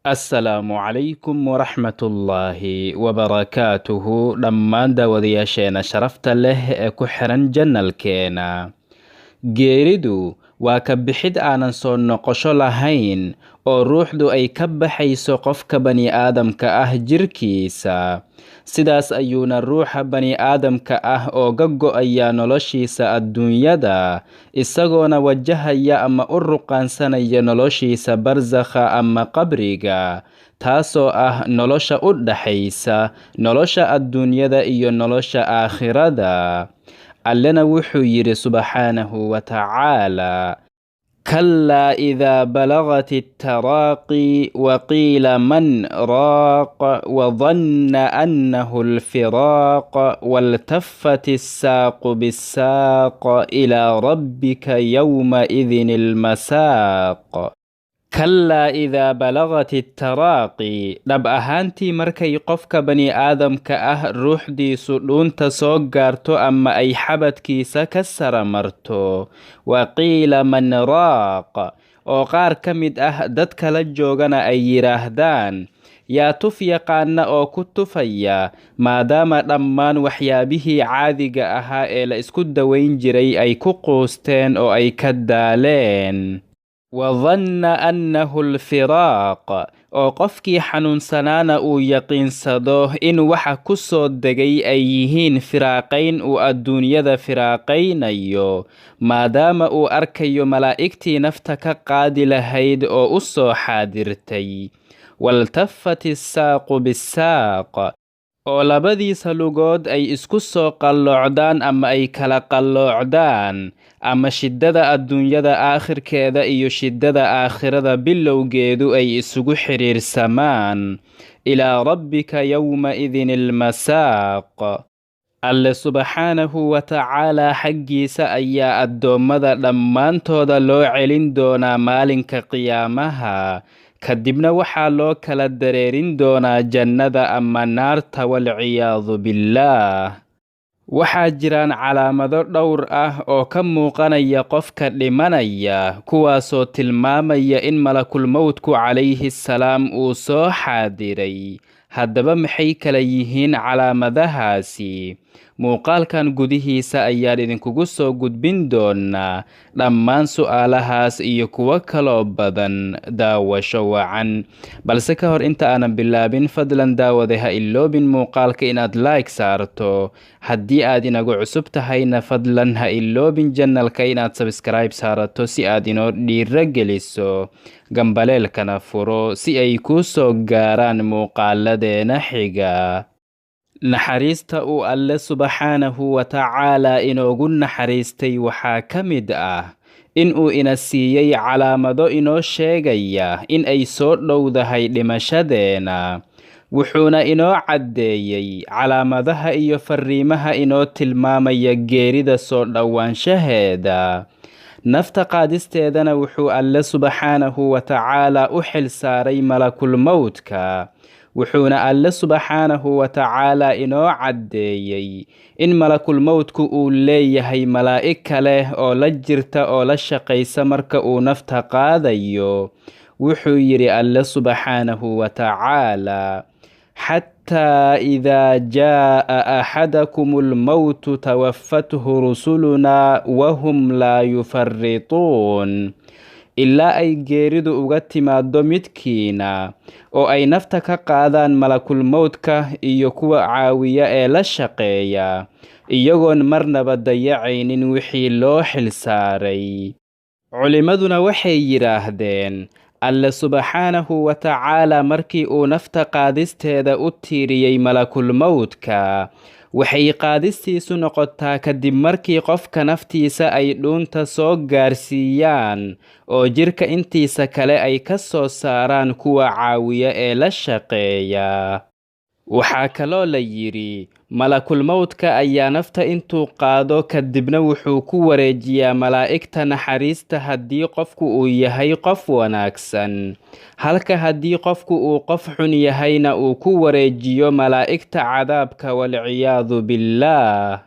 asalaamu calaykum waraxmatullaahi wabarakaatuhu dhammaan daawadayaasheena sharafta leh ee ku xiran janalkeena. geeridu waa ka bixid aanan soo noqosho lahayn oo ruuxdu ay ka baxayso qofka bani'aadamka ah jirkiisa. sidaas ayuuna ruuxa bani'aadamka ah ooga go'aya noloshiisa adduunyada, isagoona wajahaya ama u ruqaansanaya noloshiisa barsakha ama qabriga, taasoo ah nolosha u dhaxaysa nolosha adduunyada iyo nolosha aakhirada. allena wuxuu yidhi subxaanahu wa tacaala: كلا إذا بلغت التراقي وقيل من راق وظن أنه الفراق والتفت الساق بالساق إلى ربك يومئذ المساق. كلا إذا بلغت التراقي dhab ahaantii markay qofka bani'aadamka ah ruuxdiisu dhuunta soo gaarto ama ay xabadkiisa ka sara marto. waqiila man raaq, oo qaar ka mid ah dadka la joogana ay yidhaahdaan yaa tuf yaqaana oo ku tufaya, maadaama dhammaan waxyaabihii caadiga ahaa ee la isku dawayn jiray ay ku quusteen oo ay ka daaleen. wadanna annahu alfiraaq, oo qofkii xanuunsanaana uu yaqiinsado in waxa ku soo degay ay yihiin firaaqayn uu adduunyada firaaqaynayo, maadaama uu arkayo malaa'igtii nafta ka qaadi lahayd oo u soo xaadirtay. waltafat issaaqu bisaaq, oo labadiisa lugood ay isku soo qalloocdaan ama ay kala qalloocdaan, ama shiddada adduunyada aakhirkeeda iyo shiddada aakhirada bilowgeedu ay isugu xidhiirsamaan. ilaa rabbika yowmaidin ilmasaaq. alle subxaanahu wa tacaalaa xaggiisa ayaa addoommada dhammaantooda loo celin doonaa maalinka qiyaamaha, kadibna waxaa loo kala dareerin doonaa jannada ama naarta walciyaadu billaah. waxaa jiraan calaamado dhowr ah oo ka muuqanaya qofka dhimanaya, kuwaasoo tilmaamaya in malakulmowtku calayhi salaam uu soo xaadiray. haddaba maxay kala yihiin calaamadahaasi? muuqaalkan gudihiisa ayaan idinkugu soo gudbin doonaa dhammaan su'aalahaas iyo kuwo kaloo badan. daawasho wacan. balse ka hor inta aanan bilaabin, fadlan daawade ha iloobin muuqaalka inaad like saarto. haddii aad inagu cusub tahayna fadlan ha iloobin janalka inaad sabskribe saarato si aad inoo dhiiro geliso, gambaleelkana furo si ay kuu soo gaaraan muuqaaladeena xiga. naxariista uu alle subxaanahu wa tacaalaa inoogu naxariistay waxaa ka mid ah in uu ina siiyey calaamado inoo sheegaya in ay soo dhowdahay dhimashadeena. wuxuuna inoo caddeeyey calaamadaha iyo fariimaha inoo tilmaamaya geerida soo dhowaanshaheeda. nafta qaadisteedana wuxuu alle subxaanahu wa tacaalaa u xil saaray malakulmowtka. wuxuuna alle subxaanahu wa tacaalaa inoo caddeeyey in malakulmowtku uu leeyahay malaa'ig kale oo la jirta oo la shaqaysa marka uu nafta qaadayo. wuxuu yidhi alle subxaanahu wa tacaalaa: xataa idaa jaa'a axadakum almowtu tawaffathu rusulunaa wahum laa yufarrituun. ilaa ay geeridu uga timaado midkiina oo ay nafta ka qaadaan malakulmowtka iyo kuwa caawiya ee la shaqeeya, iyagoon marnaba dayacaynin wixii loo xil saaray. culimmaduna waxay yidhaahdeen alle subxaanahu wa tacaalaa markii uu nafta qaadisteeda u tiiriyey malakulmowtka, waxay qaadistiisu noqotaa kadib markii qofka naftiisa ay dhuunta soo gaarsiiyaan oo jirka intiisa kale ay ka soo saaraan kuwa caawiya ee la shaqeeya. waxaa kaloo la yidhi malakulmowtka ayaa nafta intuu qaado kadibna wuxuu ku wareejiyaa malaa'igta naxariista haddii qofku uu yahay qof wanaagsan, halka haddii qofku uu qof xun yahayna uu ku wareejiyo malaa'igta cadaabka walciyaadu billaah.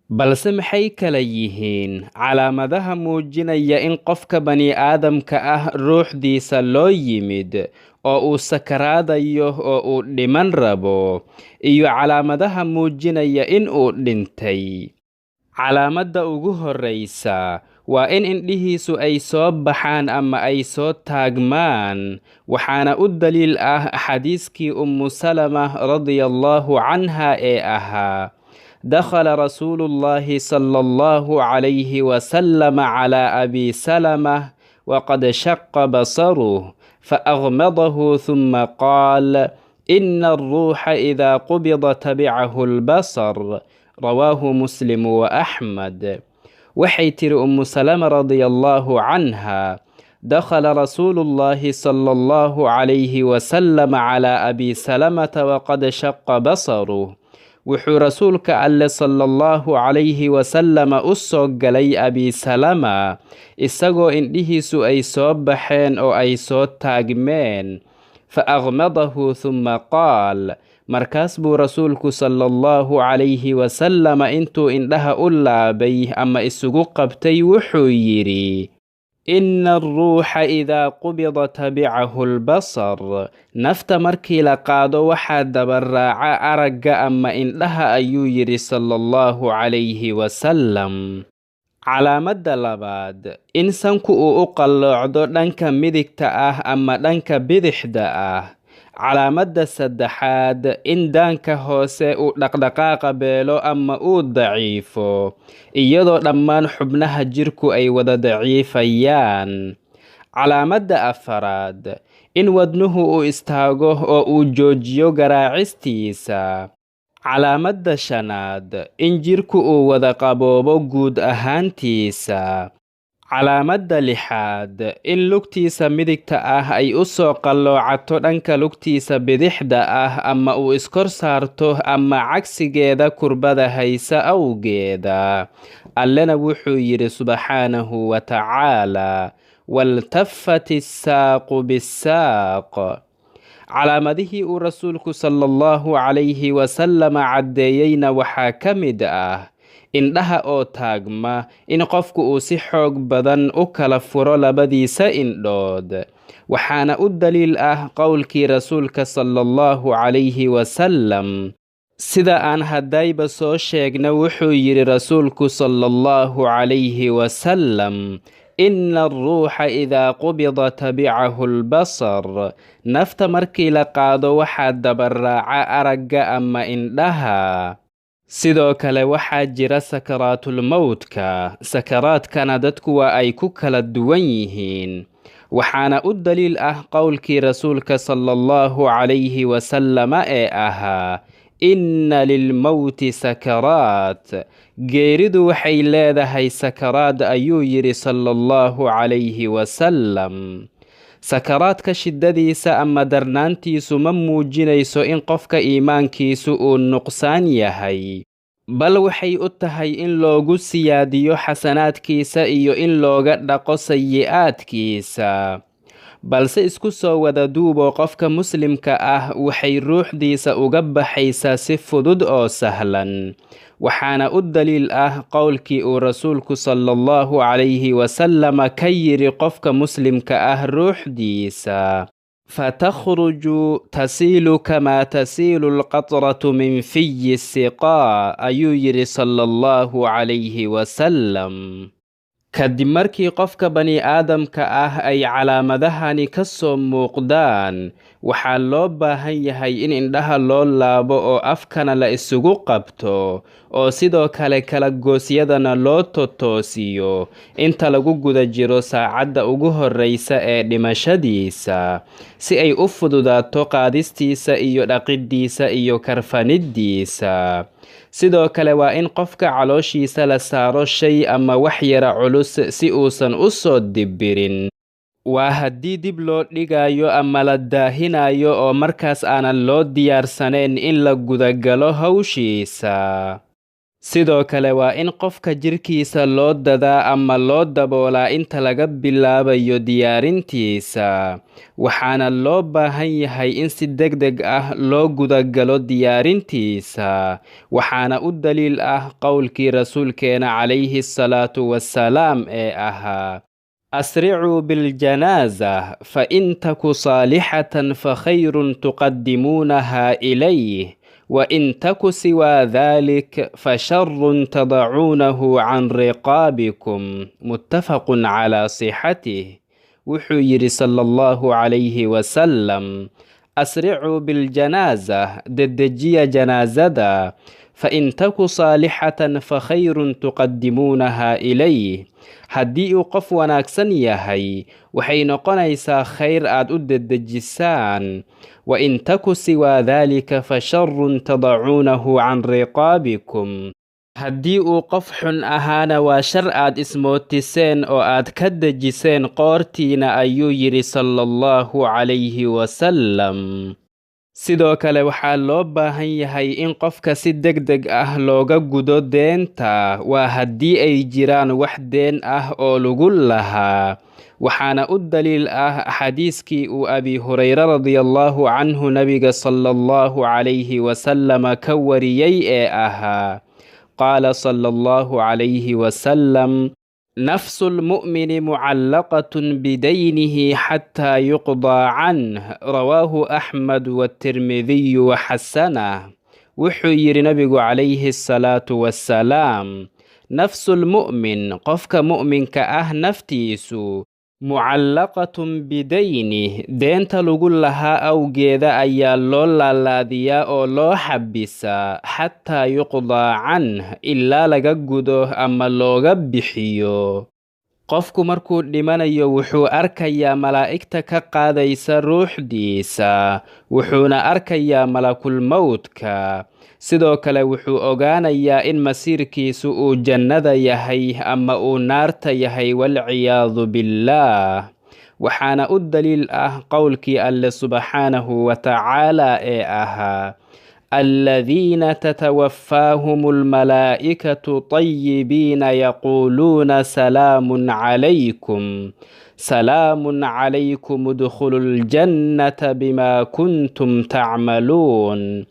balse maxay kala yihiin calaamadaha muujinaya in qofka bani'aadamka ah ruuxdiisa loo yimid oo uu sakaraadayo oo uu dhiman rabo, iyo calaamadaha muujinaya in uu dhintay? Calaamadda ugu horreysa waa in indhihiisu ay soo baxaan ama ay soo taagmaan, waxaana u daliil ah xadiiskii Salama radiyallahu canha ee ahaa: دخل رسول الله صلى الله عليه وسلم على أبي سلمة وقد شق بصره فأغمضه ثم قال: إن الروح إذا قبض تبعه البصر. رواه مسلم وأحمد. وحيتر سلمة رضي الله عنها: دخل رسول الله صلى الله عليه وسلم على أبي سلمة وقد شق بصره. wuxuu rasuulka alle sallallahu calayhi wasalama u soo galay abi salama isagoo indhihiisu ay soo baxeen oo ay soo taagmeen. fa aghmadahu thumma qaal, markaas buu rasuulku sallallahu calayhi wasalama intuu indhaha u laabay ama isugu qabtay wuxuu yidhi: ina alruuxa idaa qubida tabicahu albasar. nafta markii la qaado waxaa dabaraaca aragga ama indhaha, ayuu yidhi sallallahu calayhi wasalam. calaamadda labaad, in sanku uu u qalloocdo dhanka midigta ah ama dhanka bidixda ah. calaamadda saddexaad, in daanka hoose uu dhaqdhaqaaqa beelo ama uu daciifo, iyadoo dhammaan xubnaha jirku ay wada daciifayaan. calaamadda afaraad, in wadnuhu uu istaago oo uu joojiyo garaacistiisa. calaamadda shanaad, in jirku uu wada qaboobo guud ahaantiisa. calaamadda lixaad, in lugtiisa midigta ah ay u soo qalloocato dhanka lugtiisa bidixda ah ama uu iskor saarto ama cagsigeeda kurbada haysa awgeeda. allena wuxuu yidhi subxaanahu wa tacaala: waltafat issaaqu bisaaq. calaamadihii uu rasuulku sallallahu calayhi wasalama caddeeyeyna waxaa ka mid ah indhaha oo taagma, in qofku uu si xoog badan u kala furo labadiisa indhood. waxaana u daliil ah qowlkii rasuulka sallallahu calayhi wasalam, sida aan haddayba soo sheegna wuxuu yidhi rasuulku sallallahu calayhi wasalam: ina alruuxa idaa qubida tabicahu albasar. nafta markii la qaado waxaa dabaraaca aragga ama indhaha. sidoo kale waxaa jira sakaraatulmowtka. sakaraadkana dadku waa ay ku kala duwan yihiin, waxaana u daliil ah qowlkii rasuulka sallallahu calayhi wasalama ee ahaa: inna lilmowti sakaraat. geeridu waxay leedahay sakaraad, ayuu yidhi sallallahu calayhi wasalam. sakaraadka shiddadiisa ama darnaantiisu ma muujinayso in qofka iimaankiisu uu nuqsaan yahay, bal waxay u tahay in loogu siyaadiyo xasanaadkiisa iyo in looga dhaqo sayi'aadkiisa. balse isku soo wada duuboo qofka muslimka ah waxay ruuxdiisa uga baxaysaa si fudud oo sahlan. waxaana u daliil ah qowlkii uu rasuulku sallallahu calayhi wasalama ka yidhi qofka muslimka ah ruuxdiisa: fatakhruju tasiilu kamaa tasiilu alqatratu min fiyi siqaa. ayuu yidhi sallallahu calayhi wasalam. kadib markii qofka bani'aadamka ah ay calaamadahani ka soo muuqdaan, waxaa loo baahan yahay in indhaha loo laabo oo afkana la isugu qabto, oo sidoo kale kala goosyadana loo totoosiyo inta lagu guda jiro saacadda ugu horreysa ee dhimashadiisa, si ay u fududaato qaadistiisa iyo dhaqiddiisa iyo karfaniddiisa. sidoo kale waa in qofka calooshiisa la saaro shay ama wax yara culus si uusan u soo dibirin. waa haddii dib loo dhigayo ama la daahinayo oo markaas aanan loo diyaarsanayn in la gudagalo hawshiisa. sidoo kale waa in qofka jirkiisa loo dadaa ama loo daboolaa inta laga bilaabayo diyaarintiisa, waxaana loo baahan yahay in si degdeg ah loo gudagalo diyaarintiisa. waxaana u daliil ah qowlkii rasuulkeena calayhi salaatu wassalaam ee ahaa: asricuu biljanaaza fain taku saalixatan fakhayrun tuqadimuunaha ilayh وإن تك سوى ذلك فشر تضعونه عن رقابكم. متفق على صحته. وحير صلى الله عليه وسلم: أسرعوا بالجنازة ددجي جنازة فإن تك صالحة فخير تقدمونها إليه. haddii uu qof wanaagsan yahay waxay noqonaysaa khayr aad u dedejisaan. wain taku siwaa daalika fasharun tadacuunahu can riqaabikum. haddii uu qof xun ahaana waa shar aad ismootiseen oo aad ka dejiseen qoortiina, ayuu yidhi sala allahu calayhi wasalam. sidoo kale waxaa loo baahan yahay in qofka si degdeg ah looga gudo deenta, waa haddii ay jiraan wax deen ah oo lagu lahaa. waxaana u daliil ah xadiiskii uu abi hurayre radiyallahu canhu nabiga sala allahu calayhi wasalama ka wariyey ee ahaa: qaala sala allahu calayhi wasalam: نفس المؤمن معلقة بدينه حتى يقضى عنه. رواه أحمد والترمذي وحسنه. وحير نبي عليه الصلاة والسلام: نفس المؤمن قفك مؤمن كأه نفتيسو mucallaqatun bidaynih, deenta lagu lahaa awgeeda ayaa loo laalaadiyaa oo loo xabisaa xataa yuqdaa canh, ilaa laga gudo ama looga bixiyo. qofku markuu dhimanayo wuxuu arkayaa malaa'igta ka qaadaysa ruuxdiisa, wuxuuna arkayaa malakulmowdka. sidoo kale wuxuu ogaanayaa in masiirkiisu uu jannada yahay ama uu naarta yahay, walciyaadu billaah. waxaana u daliil ah qowlkii alle subxaanahu wa tacaala ee ahaa: الذين تتوفاهم الملائكة طيبين يقولون سلام عليكم سلام عليكم ادخلوا الجنة بما كنتم تعملون.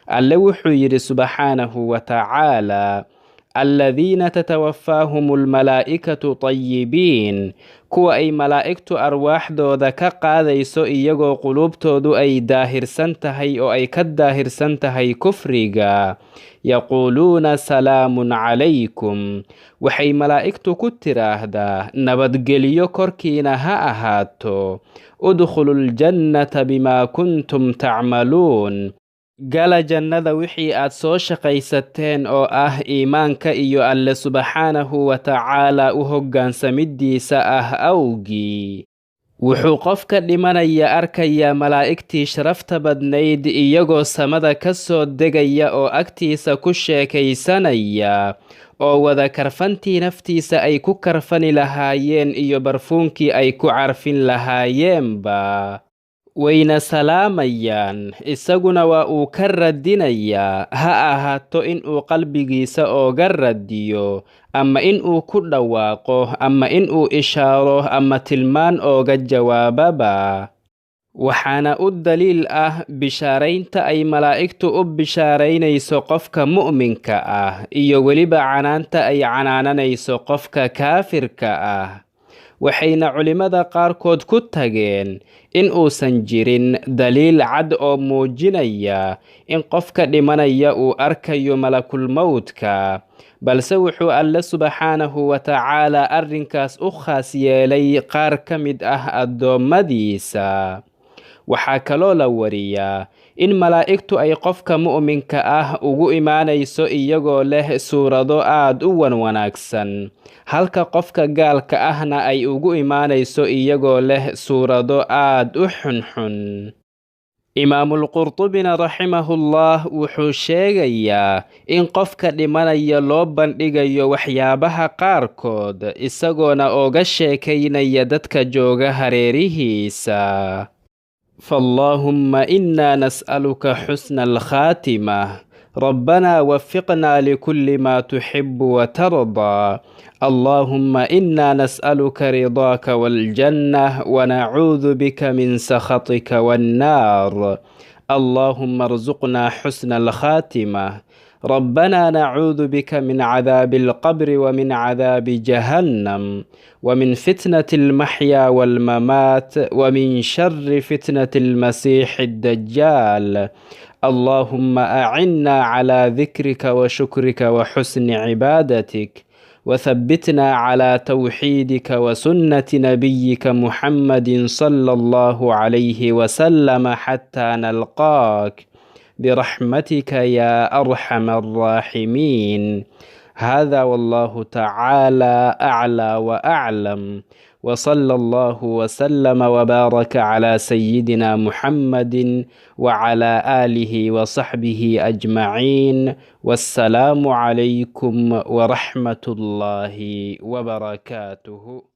alle wuxuu yidhi subxaanahu wa tacaala: الذين تتوفاهم الملائكة طيبين، kuwa ay malaa'igtu arwaaxdooda ka qaadayso iyagoo quluubtoodu ay daahirsan tahay oo ay ka daahirsan tahay kufriga. yaquuluuna salaamun calaykum, waxay malaa'igtu ku tiraahdaa nabadgelyo korkiina ha ahaato. udkhulu ljannata bimaa kuntum tacmaluun, gala jannada wixii aad soo shaqaysateen oo ah iimaanka iyo alle subxaanahu wa tacaala u hoggaansamidiisa ah awgii. wuxuu qofka dhimanaya arkayaa malaa'igtii sharafta badnayd iyagoo samada ka soo degaya oo agtiisa ku sheekaysanaya, oo wada karfantii naftiisa ay ku karfani lahaayeen iyo barfuunkii ay ku carfin lahaayeenba. wayna salaamayaan, isaguna waa uu ka radinayaa, ha ahaato inuu qalbigiisa ooga radiyo, ama inuu ku dhawaaqo, ama inuu ishaaro ama tilmaan ooga jawaababa. waxaana u daliil ah bishaaraynta ay malaa'igtu u bishaaraynayso qofka mu'minka ah, iyo weliba canaanta ay canaananayso qofka kaafirka ah. waxayna culimmada qaarkood ku tageen in uusan jirin daliil cad oo muujinaya in qofka dhimanaya uu arkayo malakulmowdka, balse wuxuu alle subxaanahu wa tacaala arrinkaas u khaas yeelay qaar ka mid ah addoommadiisa. waxaa kaloo la wariyaa in malaa'igtu ay qofka mu'minka ah ugu imaanayso iyagoo leh suurado aad u wanaagsan, halka qofka gaalka ahna ay ugu imaanayso iyagoo leh suurado aad u xunxun. imaamulqurtubina raximahullah wuxuu sheegayaa in qofka dhimanaya loo bandhigayo waxyaabaha qaarkood, isagoona ooga sheekaynaya dadka jooga hareerihiisa. فاللهم إنا نسألك حسن الخاتمة ربنا وفقنا لكل ما تحب وترضى. اللهم إنا نسألك رضاك والجنة ونعوذ بك من سخطك والنار. اللهم ارزقنا حسن الخاتمة. ربنا نعوذ بك من عذاب القبر ومن عذاب جهنم ومن فتنة المحيا والممات ومن شر فتنة المسيح الدجال. اللهم أعنا على ذكرك وشكرك وحسن عبادتك، وثبتنا على توحيدك وسنة نبيك محمد صلى الله عليه وسلم حتى نلقاك برحمتك يا أرحم الراحمين. هذا والله تعالى أعلى وأعلم، وصلى الله وسلم وبارك على سيدنا محمد وعلى آله وصحبه أجمعين. والسلام عليكم ورحمة الله وبركاته.